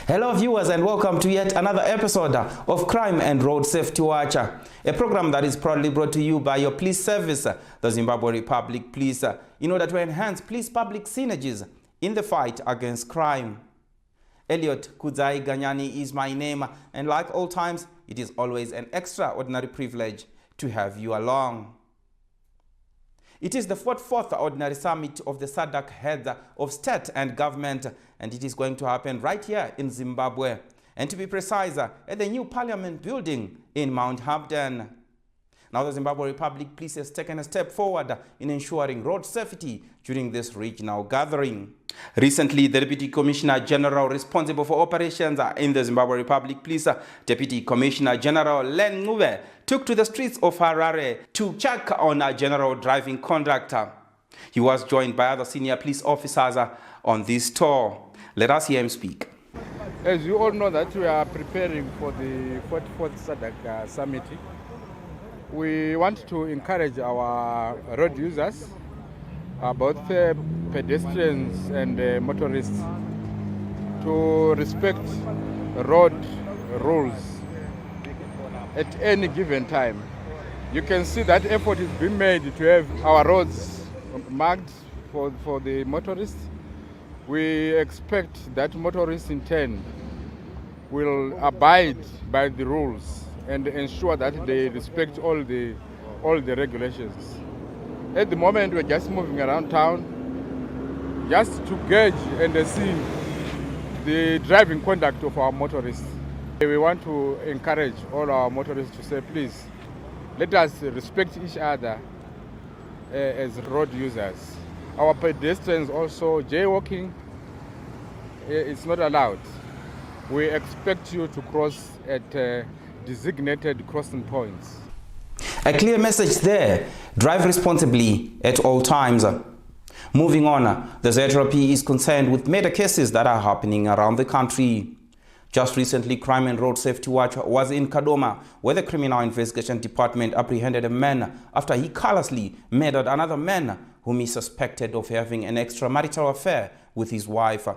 Hello viewers and welcome to yet another episode of Crime and Road Safety Watch, a program that is proudly brought to you by your police service, the Zimbabwe Republic Police, in order to enhance police public synergies in the fight against crime. Elliot Kudzai Ganyani is my name, and like all times, it is always an extraordinary privilege to have you along. It is the 44th Ordinary Summit of the SADC Heads of State and Government, and it is going to happen right here in Zimbabwe, and to be precise, at the new Parliament building in Mount Hampden. Now the Zimbabwe Republic Police has taken a step forward in ensuring road safety during this regional gathering. Recently, the Deputy Commissioner General responsible for operations in the Zimbabwe Republic Police, Deputy Commissioner General Len Ngube, took to the streets of Harare to check on general driving conduct. He was joined by other senior police officers on this tour. Let us hear him speak. As you all know that we are preparing for the 44th SADC Summit. We want to encourage our road users, both pedestrians and motorists, to respect road rules at any given time. You can see that effort is being made to have our roads marked for the motorists. We expect that motorists in turn will abide by the rules and ensure that they respect all the regulations. At the moment, we're just moving around town just to gauge and see the driving conduct of our motorists. We want to encourage all our motorists to say, please, let us respect each other as road users. Our pedestrians also, jaywalking, it's not allowed. We expect you to cross at designated crossing points. A clear message there: drive responsibly at all times. Moving on, the ZRP is concerned with murder cases that are happening around the country. Just recently, Crime and Road Safety Watch was in Kadoma, where the Criminal Investigation Department apprehended a man after he callously murdered another man whom he suspected of having an extramarital affair with his wife.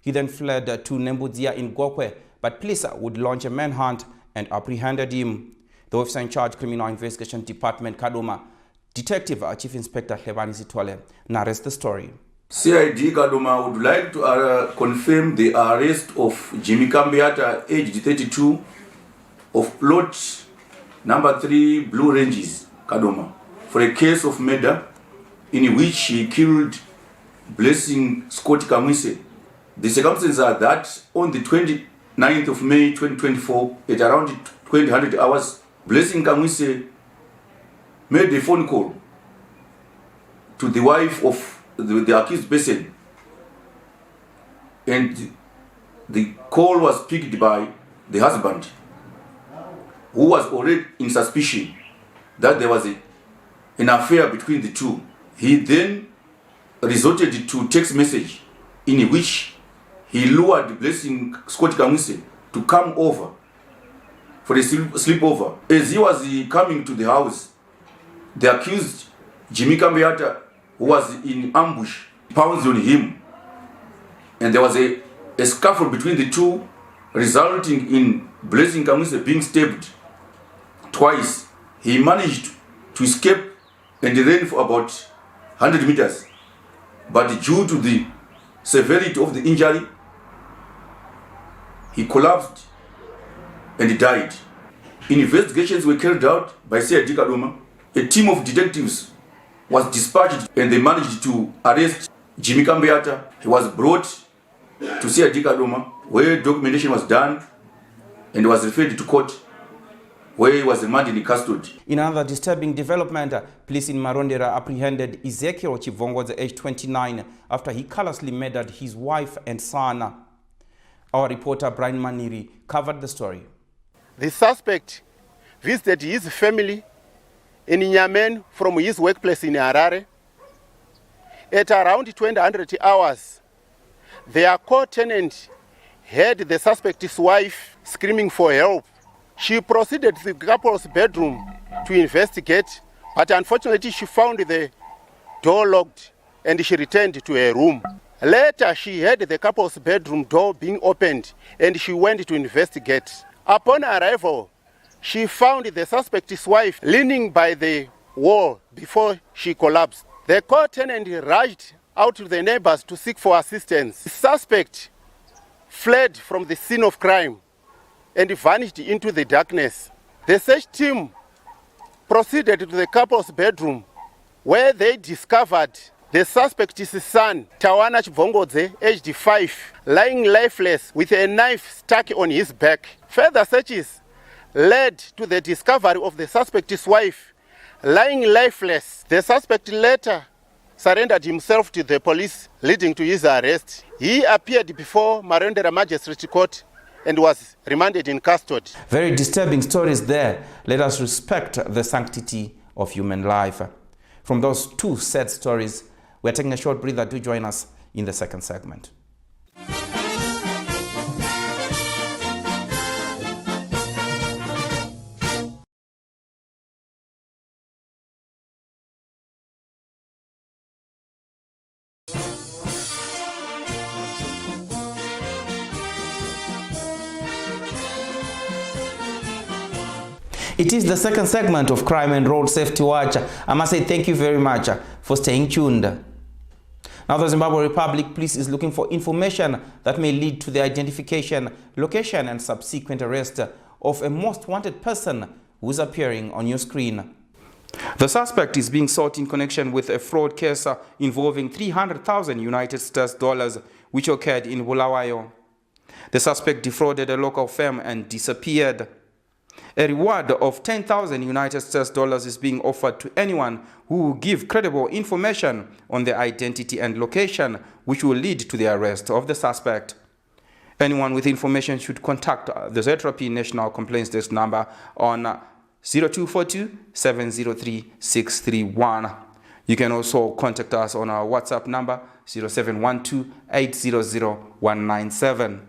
He then fled to Nembudzia in Gokwe, but police would launch a manhunt and apprehended him. The officer in charge, Criminal Investigation Department, Kadoma, Detective Chief Inspector Hlebani Sitole, narrates the story. CID Kadoma would like to confirm the arrest of Jimmy Kambiata, aged 32, of plot number 3, Blue Ranges, Kadoma, for a case of murder in which he killed Blessing Scott Kamwise. The circumstances are that on the 29th of May 2024, at around 2000 hours, Blessing Kamwise made a phone call to the wife of the accused person, and the call was picked by the husband, who was already in suspicion that there was an affair between the two. He then resorted to text message in which he lured Blessing Scott Kamwise to come over for a sleepover. As he was coming to the house, the accused, Jimmy Kambiata, who was in ambush, pounced on him, and there was a scuffle between the two, resulting in Blessing Kamwise being stabbed twice. He managed to escape and ran for about 100 meters, but due to the severity of the injury, he collapsed and died. Investigations were carried out by CID Kadoma. A team of detectives was dispatched and they managed to arrest Jimmy Kambiata. He was brought to CID Kadoma, where documentation was done, and was referred to court, where he was remanded in custody. In another disturbing development, police in Marondera apprehended Ezekiel Chivongodze, age 29, after he callously murdered his wife and son. Our reporter Brian Maniri covered the story. The suspect visited his family in Nyamen from his workplace in Harare. At around 2000 hours, their co-tenant heard the suspect's wife screaming for help. She proceeded to the couple's bedroom to investigate, but unfortunately she found the door locked and she returned to her room. Later, she heard the couple's bedroom door being opened and she went to investigate. Upon arrival, she found the suspect's wife leaning by the wall before she collapsed. The co-tenant rushed out to the neighbors to seek for assistance. The suspect fled from the scene of crime and vanished into the darkness. The search team proceeded to the couple's bedroom where they discovered the suspect's son, Tawana Chivongodze, aged 5, lying lifeless with a knife stuck on his back. Further searches led to the discovery of the suspect's wife lying lifeless. The suspect later surrendered himself to the police, leading to his arrest. He appeared before Marondera Magistrate Court and was remanded in custody. Very disturbing stories there. Let us respect the sanctity of human life. From those two sad stories, we're taking a short breather. Do join us in the second segment. It is the second segment of Crime and Road Safety Watch. I must say thank you very much for staying tuned. Now, the Zimbabwe Republic Police is looking for information that may lead to the identification, location, and subsequent arrest of a most wanted person who is appearing on your screen. The suspect is being sought in connection with a fraud case involving 300,000 United States dollars, which occurred in Bulawayo. The suspect defrauded a local firm and disappeared. A reward of 10,000 United States dollars is being offered to anyone who will give credible information on the identity and location, which will lead to the arrest of the suspect. Anyone with information should contact the S27E03 National Complaints Desk number on 0242 703 631. You can also contact us on our WhatsApp number 0712 800 197.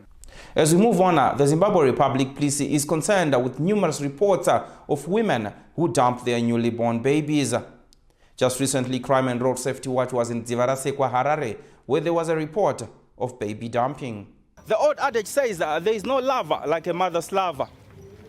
As we move on, the Zimbabwe Republic Police is concerned with numerous reports of women who dump their newly born babies. Just recently, Crime and Road Safety Watch was in Dzivarasekwa, Harare, where there was a report of baby dumping. The old adage says there is no love like a mother's love,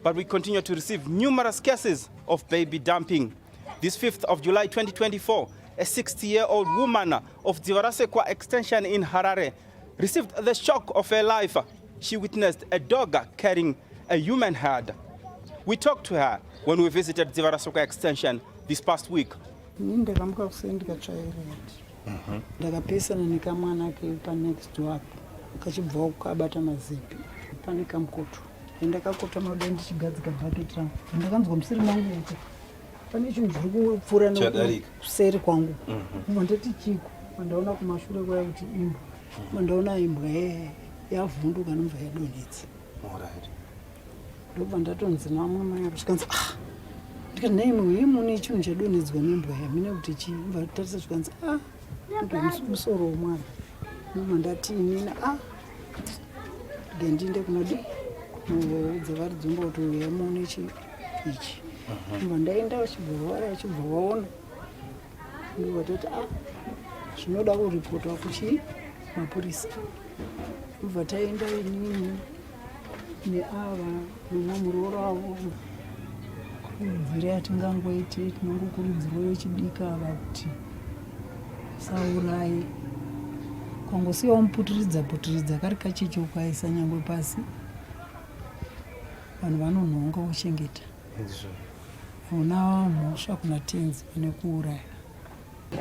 but we continue to receive numerous cases of baby dumping. This 5th of July 2024, a 60-year-old woman of Dzivarasekwa Extension in Harare received the shock of her life. She witnessed a dog carrying a human head. We talked to her when we visited Dzivarasekwa Extension this past week. Ndakapesana nekamwana ke next door kachibva kukabata mazipi pane kamkoto ndakakota madondo ndichigadzika bucket rangu ndakanzwa musiri mangu uko pane chinhu zviri kupfuura nekuseri kwangu ndati chiko ndaona kumashure kwayo kuti imbwa ndaona imbwa yavhunduka nomva yadonhedza ndobva ndatonzi namwe mai zvikanzi ndikati naimwe mune chinhu chadonhedzwa nembwa yamine kuti chimva tatisa zvikanzi musoro womwana nomva ndati inini ngendinde kunodi dzevari dzimboti yamune ichi nomva ndaenda vachibva vaona ndobva tati zvinoda kuripotwa kuchi mapurisa ndobva taenda inini neava nomamuroro avo kudzira yatingangoite tinongokurudzirwa yechidika ava kuti saurai kwangosiyawo muputiridza kari kachicho ukaisa nyangwe pasi vanhu vanonhonga wochengeta una mhosva kuna tenzi pane kuuraya.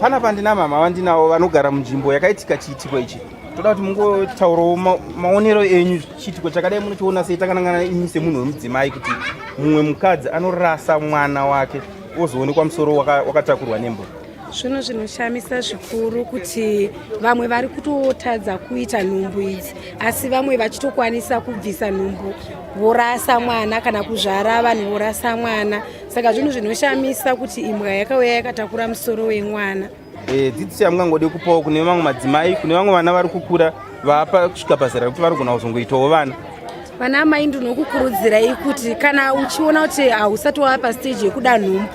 Panapa ndina mama vandinawo vanogara munzvimbo yakaitika chiitiko ichi. Toda kuti mungotaurawo maonero enyu chiitiko chakadai munochiona sei takanangana imi semunhu wemudzimai kuti mumwe mukadzi anorasa mwana wake ozoonekwa musoro wakatakurwa nembwa. Zvinhu zvinoshamisa zvikuru kuti vamwe vari kutotadza kuita nhumbu idzi asi vamwe vachitokwanisa kubvisa nhumbu vorasa mwana kana kuzvara vanhu vorasa mwana. Saka zvinhu zvinoshamisa kuti imbwa yakauya yakatakura musoro wemwana. Dzidziso yamungangode kupawo kune vamwe madzimai, kune vamwe vana vari kukura vapa kusvika pazera kuti vari kugona kuzongoitawo vana. Vana mai ndinokukurudzirai kuti kana uchiona kuti hausati wava pastage yekuda nhumbu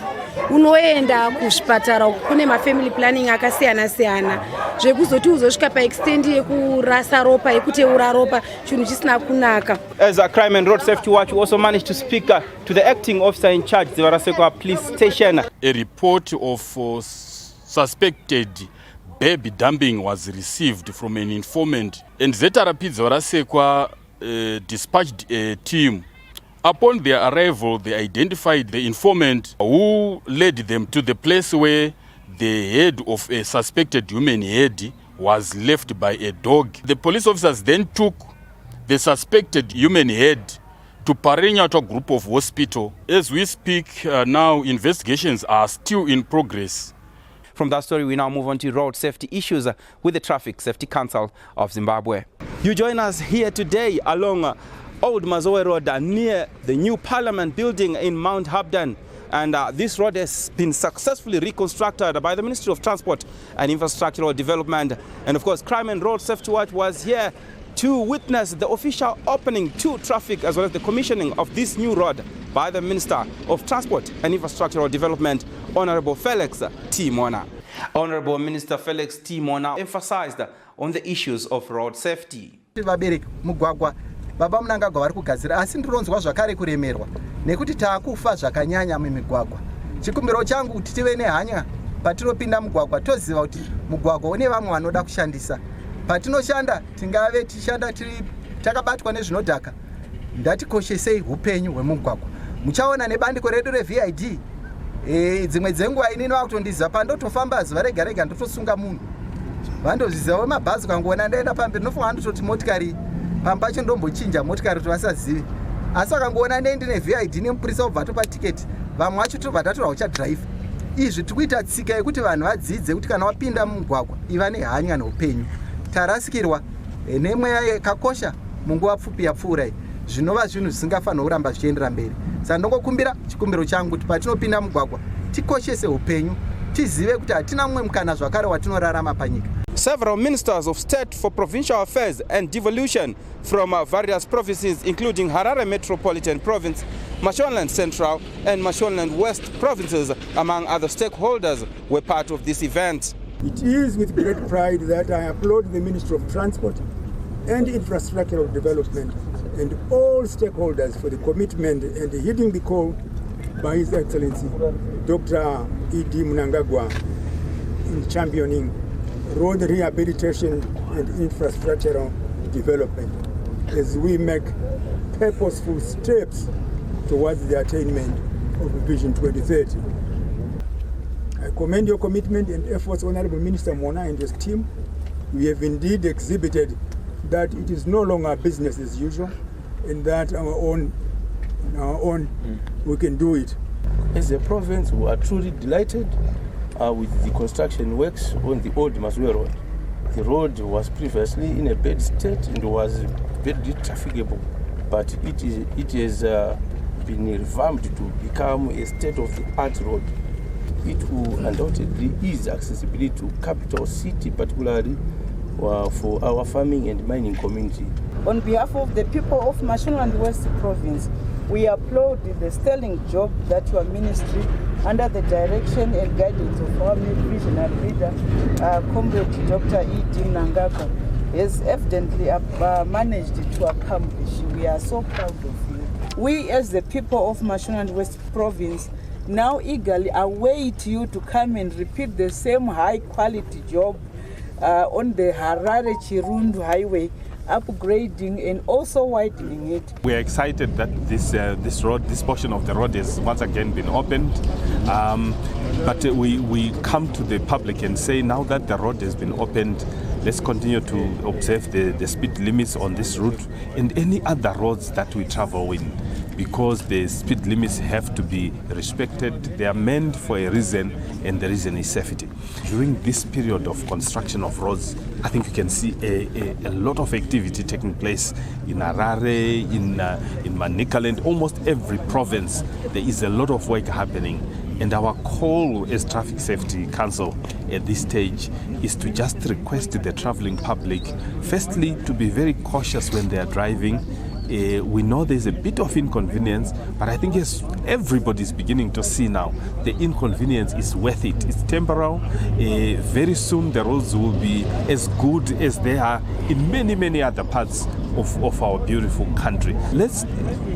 unoenda kuzvipatara kune mafamily planning akasiyana-siyana zvekuzoti uzosvika paextend yekurasa ropa yekuteura ropa chinhu chisina kunaka. As a Crime and Road Safety Watch, we also managed to speak to the acting officer in charge, the Varasekwa Police Station. A report of suspected baby dumping was received from an informant, and ZRP Varasekwa dispatched a team. Upon their arrival, they identified the informant who led them to the place where the head of a suspected human head was left by a dog. The police officers then took the suspected human head to Parenyato Group of Hospital. As we speak now, investigations are still in progress. From that story, we now move on to road safety issues with the Traffic Safety Council of Zimbabwe. You join us here today along Old Mazoe Road near the new Parliament building in Mount Habdan. And this road has been successfully reconstructed by the Ministry of Transport and Infrastructural Development. And of course, Crime and Road Safety Watch was here to witness the official opening to traffic as well as the commissioning of this new road by the Minister of Transport and Infrastructural Development, Honorable Felix T. Mona. Honorable Minister Felix T. Mona emphasized on the issues of road safety. Baba Mnangagwa vari kugadzira asi ndironzwa zvakare kuremerwa nekuti taakufa zvakanyanya mumigwagwa. Chikumbiro changu kuti tive nehanya patinopinda mugwagwa toziva kuti mugwagwa une vamwe vanoda kushandisa. Patinoshanda tingave tishanda takabatwa nezvinodhaka. Ndatikoshesei upenyu hwemugwagwa. Muchaona nebandiko redu reVID dzimwe dzenguva inini vakutondiziva pandotofamba zuva rega rega ndotosunga munhu. Vandozvizivawo mabhazi ukangoona ndaenda pamberi nofunga ndototi motikari pambacho ndombochinja motikari kuti vasazive. Asi vakangoona ndine VID nemupurisa wobva atopa tiketi, vamwe vacho tobva tatora uchadhiraivha. Izvi tikuita tsika yekuti vanhu vadzidze kuti kana wapinda mumugwagwa iva nehanya neupenyu. Tarasikirwa nemweya yakakosha munguva pfupi yapfuura iyi. Zvinova zvinhu zvisingafanira kuramba zvichiendera mberi. Saka ndongokumbira chikumbiro changu kuti patinopinda mugwagwa tikoshese upenyu, tizive kuti hatina mumwe mukana zvakare watinorarama panyika. Several ministers of state for provincial affairs and devolution from various provinces, including Harare Metropolitan Province, Mashonaland Central and Mashonaland West provinces, among other stakeholders, were part of this event. It is with great pride that I applaud the Ministry of Transport and Infrastructural Development and all stakeholders for the commitment and heeding the call by His Excellency Dr. E.D. Mnangagwa in championing road rehabilitation and infrastructural development as we make purposeful steps towards the attainment of Vision 2030. I commend your commitment and efforts, Honorable Minister Mona and his team. We have indeed exhibited that it is no longer business as usual and that on our own we can do it. As a province, we are truly delighted with the construction works on the old Mazoe Road. The road was previously in a bad state and was very trafficable, but it has been revamped to become a state-of-the-art road. It will undoubtedly ease accessibility to capital city, particularly for our farming and mining community. On behalf of the people of Mashonaland West Province, we applaud the sterling job that your ministry, under the direction and guidance of our visionary leader, Comrade Dr. E.D. Mnangagwa, has evidently managed to accomplish. We are so proud of you. We, as the people of Mashonaland West Province, now eagerly await you to come and repeat the same high-quality job on the Harare-Chirundu Highway, upgrading and also widening it. We are excited that this portion of the road has once again been opened. But we come to the public and say, now that the road has been opened, let's continue to observe the speed limits on this route and any other roads that we travel in, because the speed limits have to be respected. They are meant for a reason, and the reason is safety. During this period of construction of roads, I think you can see a lot of activity taking place in Harare, in Manicaland, almost every province. There is a lot of work happening. And our call as Traffic Safety Council at this stage is to just request the traveling public, firstly, to be very cautious when they are driving, We know there's a bit of inconvenience, but I think yes, everybody's beginning to see now the inconvenience is worth it. It's temporal. Very soon the roads will be as good as they are in many, many other parts of our beautiful country. Let's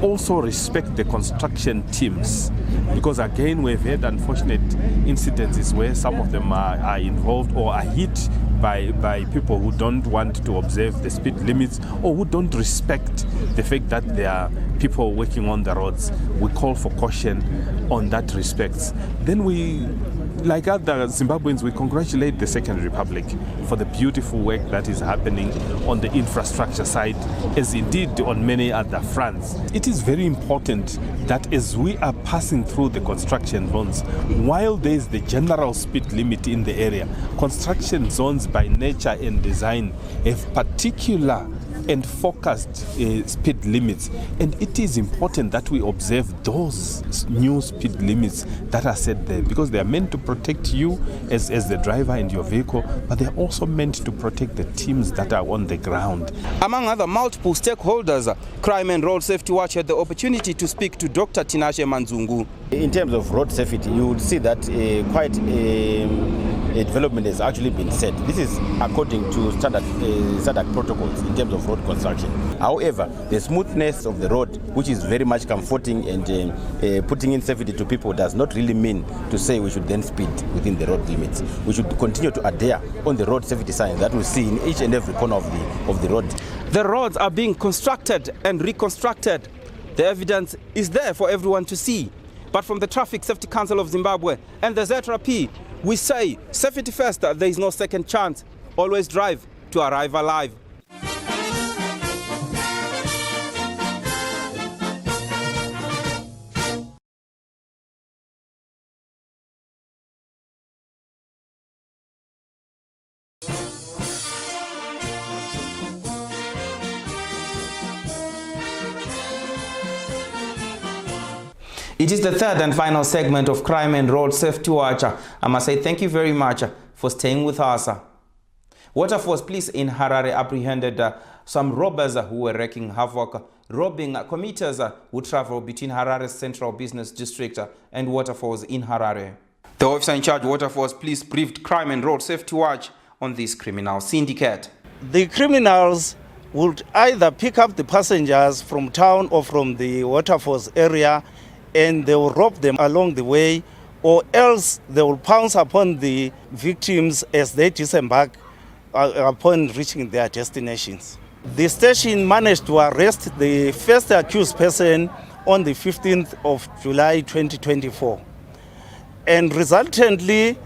also respect the construction teams, because again we've had unfortunate incidences where some of them are involved or are hit by people who don't want to observe the speed limits or who don't respect the fact that there are people working on the roads. We call for caution on that respect. Then we, like other Zimbabweans, we congratulate the Second Republic for the beautiful work that is happening on the infrastructure side, as indeed on many other fronts. It is very important that as we are passing through the construction zones, while there is the general speed limit in the area, construction zones by nature and design have particular and focused speed limits, and it is important that we observe those new speed limits that are set there, because they are meant to protect you as the driver and your vehicle, but they are also meant to protect the teams that are on the ground. Among other multiple stakeholders, Crime and Road Safety Watch had the opportunity to speak to Dr. Tinashe Manzungu. In terms of road safety, you would see that quite a development has actually been set. This is according to standard protocols in terms of road construction. However, the smoothness of the road, which is very much comforting and putting in safety to people, does not really mean to say we should then speed within the road limits. We should continue to adhere on the road safety signs that we see in each and every corner of the road. The roads are being constructed and reconstructed. The evidence is there for everyone to see. But from the Traffic Safety Council of Zimbabwe and the ZRP, we say safety first, there is no second chance. Always drive to arrive alive. It is the third and final segment of Crime and Road Safety Watch. I must say thank you very much for staying with us. Waterforce police in Harare apprehended some robbers who were wreaking havoc, robbing commuters who travel between Harare's Central Business District and Waterforce in Harare. The officer in charge of Waterforce police briefed Crime and Road Safety Watch on this criminal syndicate. The criminals would either pick up the passengers from town or from the Waterforce area, and they will rob them along the way, or else they will pounce upon the victims as they disembark upon reaching their destinations. The station managed to arrest the first accused person on the 15th of July 2024. And resultantly,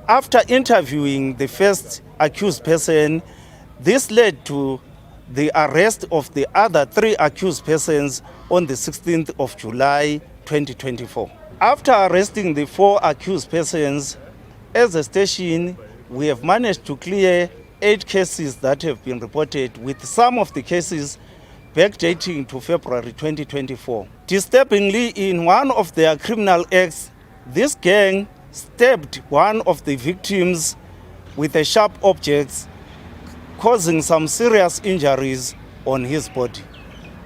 after interviewing the first accused person, this led to the arrest of the other 3 accused persons on the 16th of July 2024. After arresting the 4 accused persons, as a station, we have managed to clear 8 cases that have been reported, with some of the cases backdating to February 2024. Disturbingly, in one of their criminal acts, this gang stabbed one of the victims with a sharp object, causing some serious injuries on his body.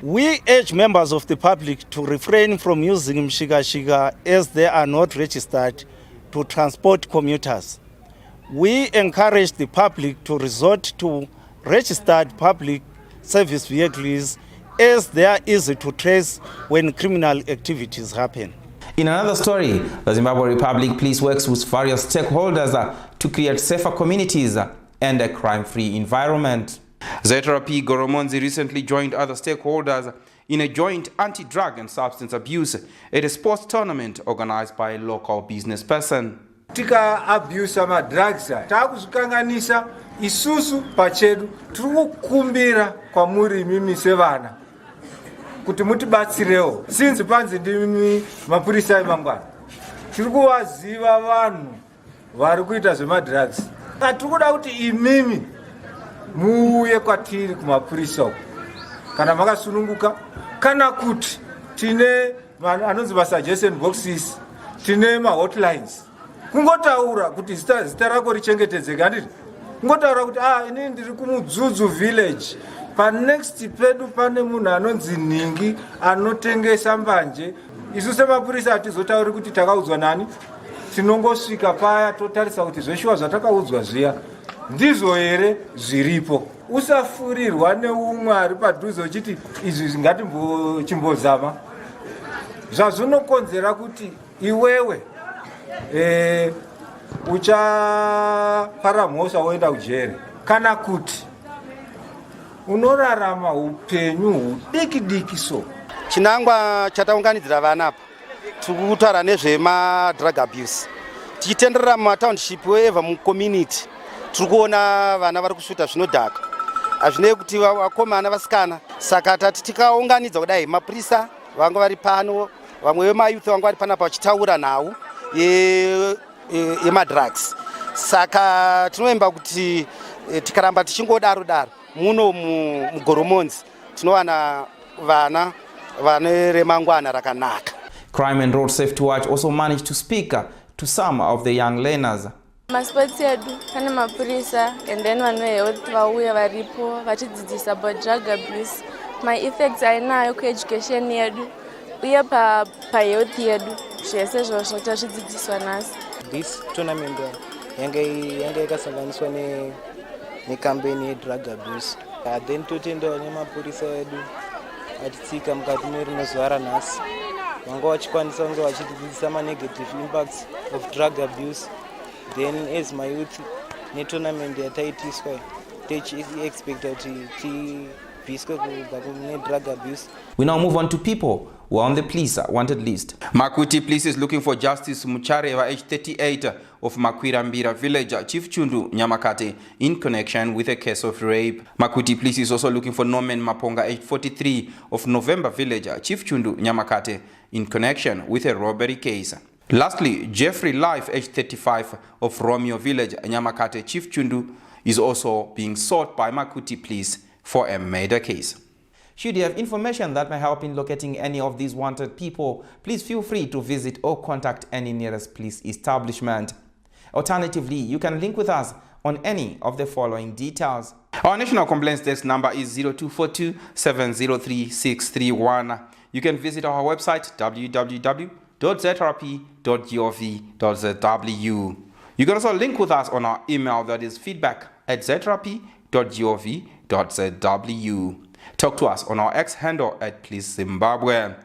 We urge members of the public to refrain from using mshika-shika, as they are not registered to transport commuters. We encourage the public to resort to registered public service vehicles, as they are easy to trace when criminal activities happen. In another story, the Zimbabwe Republic Police works with various stakeholders to create safer communities and a crime-free environment. ZRP Goromonzi recently joined other stakeholders in a joint anti-drug and substance abuse at a sports tournament organized by a local business person. Tika abuse ama drugs takuzikanganisa isusu pachedu tikukumbira kwa muri mimi sevana kuti mutibatsirewo since panzi ndimi mapurisa emangwana tiri kuvaziva vanhu vari kuita zvemadrugs. Tikuda kuti imimi muuye kwatiri kumapurisa uko kana makasununguka, kana kuti tine anonzi masuggestion boxes, tine mahotlines. Kungotaura kuti zita rako richengetedzeke, handiti kungotaura kuti inini ndiri kumudzudzu village panext pedu pane munhu anonzi Ningi anotengesa mbanje. Isu semapurisa hatizotauri kuti takaudzwa nani, tinongosvika paya totarisa kuti zveshuwa zvatakaudzwa zviya ndizvo here zviripo. Usafurirwa neumwe ari padhuze uchiti izvi ngatimbochimbozama. Zvazvinokonzera kuti iwewe uchapara mhosva woenda kujere, kana kuti unorarama upenyu hudiki so. Chinangwa chataunganidzira vana apa tiri kutaura nezvema-drug abuse. Tichitenderera mumatownship weva mucommunity tiri kuona vana vari kusvuta zvinodhaka, hazvinei kuti vakomana vasikana. Saka tati tikaunganidza kudai, mapurisa vanga vari pano, vamwe vemayouth vanga vari panapa vachitaura nhau yemadrugs. Saka tinoemba kuti tikaramba tichingodaro muno mugoromonzi tinowana vana vane remangwana rakanaka. Crime and Road Safety Watch also managed to speak to some of the young learners. Masports edu pane mapurisa and then vanhu vehealth vauya varipo vachidzidzisa about drug abuse, my effects ainayo kueducation yedu uye pahealth yedu, zvese zvozvo tazvidzidziswa nhasi. This tournament yange ikasanganiswa necampaign yedrug abuse, then totendawo nemapurisa edu atitsika mukati merino zuva ranhasi, vanga vachikwanisa kunge vachidzidzisa ma-negative impacts of drug abuse. Then as my youth netournament yataitiswa tichiexpecta kuti tibviswe kubva kune-drug abuse. We now move on to people who are on the police wanted list. Makuti Police is looking for Justice Muchareva, age 38, of Makwirambira village, Chief Chundu, Nyamakate, in connection with a case of rape. Makuti Police is also looking for Norman Maponga, age 43, of November village, Chief Chundu, Nyamakate, in connection with a robbery case. Lastly, Jeffrey Life, age 35, of Romeo village, Nyamakate, Chief Chundu, is also being sought by Makuti Police for a murder case. Should you have information that may help in locating any of these wanted people, please feel free to visit or contact any nearest police establishment. Alternatively, you can link with us on any of the following details. Our National Complaints Desk number is 0242 703 631. You can visit our website www.zrp.gov.zw. You can also link with us on our email, that is feedback@zrp.gov.zw. Talk to us on our X handle @PleaseZimbabwe.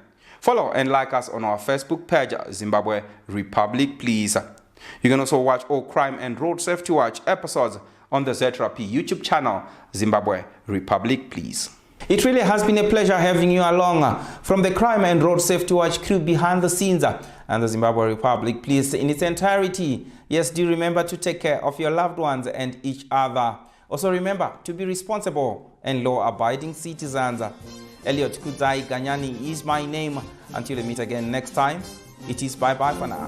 Follow and like us on our Facebook page, Zimbabwe Republic Please. You can also watch all Crime and Road Safety Watch episodes on the ZRP YouTube channel, Zimbabwe Republic Please. It really has been a pleasure having you along from the Crime and Road Safety Watch crew behind the scenes and the Zimbabwe Republic Police in its entirety. Yes, do remember to take care of your loved ones and each other. Also remember to be responsible and law-abiding citizens. Elliot Kudzai Ganyani is my name. Until we meet again next time, it is bye-bye for now.